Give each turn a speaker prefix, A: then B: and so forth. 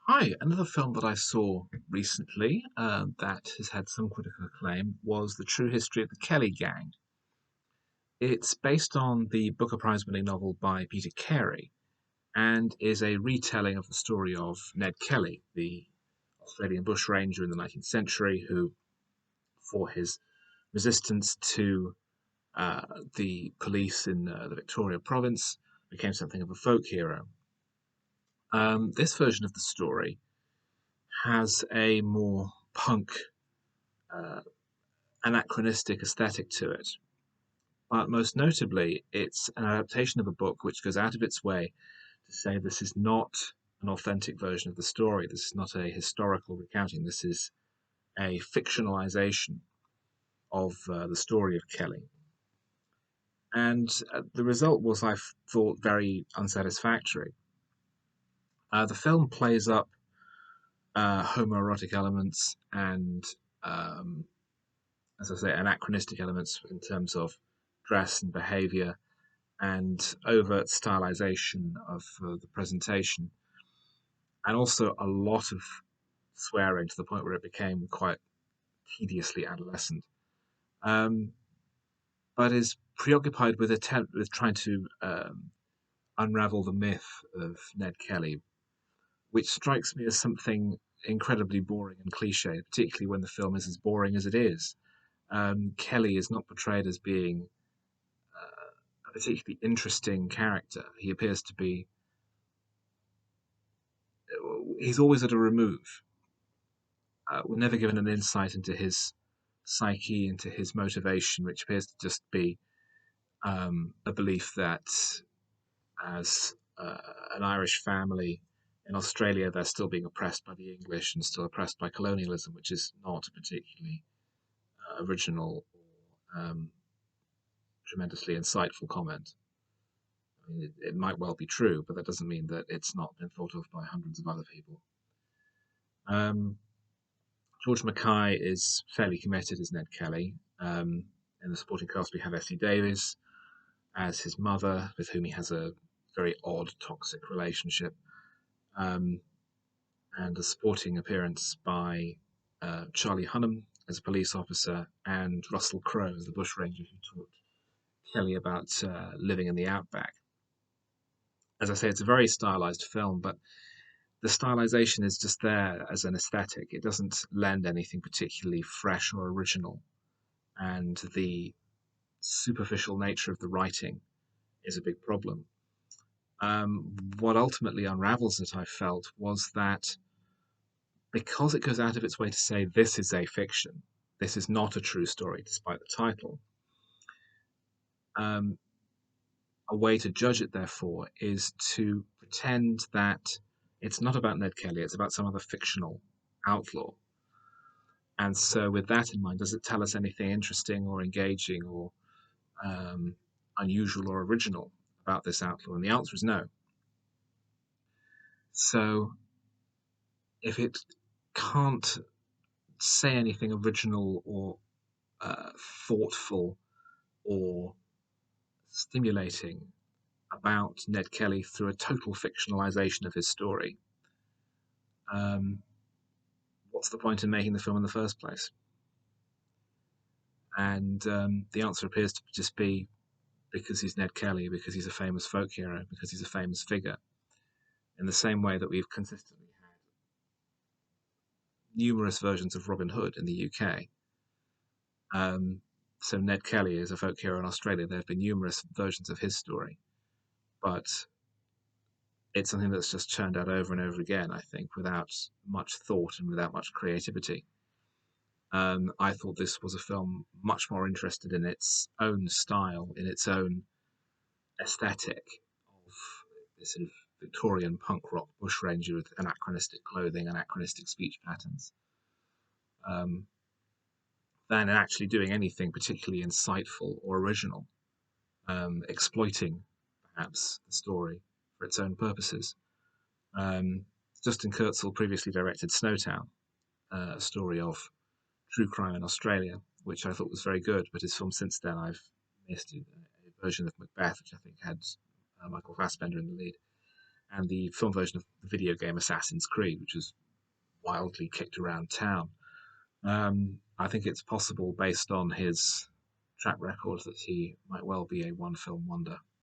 A: Hi, another film that I saw recently that has had some critical acclaim was The True History of the Kelly Gang. It's based on the Booker Prize winning novel by Peter Carey and is a retelling of the story of Ned Kelly, the Australian bushranger in the 19th century who, for his resistance to the police in the Victoria province, became something of a folk hero. This version of the story has a more punk uh, anachronistic aesthetic to it. But most notably, it's an adaptation of a book which goes out of its way to say this is not an authentic version of the story. This is not a historical recounting. This is a fictionalization of the story of Kelly. And the result was, I thought, very unsatisfactory. The film plays up homoerotic elements and, um, as I say, anachronistic elements in terms of dress and behavior and overt stylization of the presentation, and also a lot of swearing to the point where it became quite tediously adolescent. Um, but is preoccupied with with trying to unravel the myth of Ned Kelly, which strikes me as something incredibly boring and cliche, particularly when the film is as boring as it is. Kelly is not portrayed as being a particularly interesting character. He appears to be he's always at a remove. We're never given an insight into his psyche, into his motivation, which appears to just be a belief that as an Irish family in Australia, they're still being oppressed by the English and still oppressed by colonialism, which is not a particularly original or tremendously insightful comment. I mean, it might well be true, but that doesn't mean that it's not been thought of by hundreds of other people. Um, George MacKay is fairly committed as Ned Kelly. In the supporting cast, we have Essie Davis as his mother, with whom he has a very odd, toxic relationship, um, and a supporting appearance by Charlie Hunnam as a police officer and Russell Crowe as the bushranger who taught Kelly about living in the outback. As I say, it's a very stylized film, but the stylization is just there as an aesthetic. It doesn't lend anything particularly fresh or original. And the superficial nature of the writing is a big problem. What ultimately unravels it, I felt, was that because it goes out of its way to say this is a fiction, this is not a true story, despite the title, um, a way to judge it, therefore, is to pretend that it's not about Ned Kelly, it's about some other fictional outlaw. And so, with that in mind, does it tell us anything interesting or engaging or um, unusual or original about this outlaw? And the answer is no. So, if it can't say anything original or thoughtful or stimulating about Ned Kelly through a total fictionalization of his story, um, what's the point in making the film in the first place? And the answer appears to just be because he's Ned Kelly, because he's a famous folk hero, because he's a famous figure, in the same way that we've consistently had numerous versions of Robin Hood in the UK. Um, so Ned Kelly is a folk hero in Australia. There have been numerous versions of his story, but it's something that's just churned out over and over again, I think, without much thought and without much creativity. I thought this was a film much more interested in its own style, in its own aesthetic of this sort of Victorian punk rock bushranger with anachronistic clothing, anachronistic speech patterns, um, than actually doing anything particularly insightful or original, exploiting perhaps the story for its own purposes. Um, Justin Kurzel previously directed Snowtown, a story of true crime in Australia, which I thought was very good. But his film since then, I've missed a version of Macbeth, which I think had Michael Fassbender in the lead. and the film version of the video game Assassin's Creed, which is wildly kicked around town. I think it's possible, based on his track record, that he might well be a one film wonder.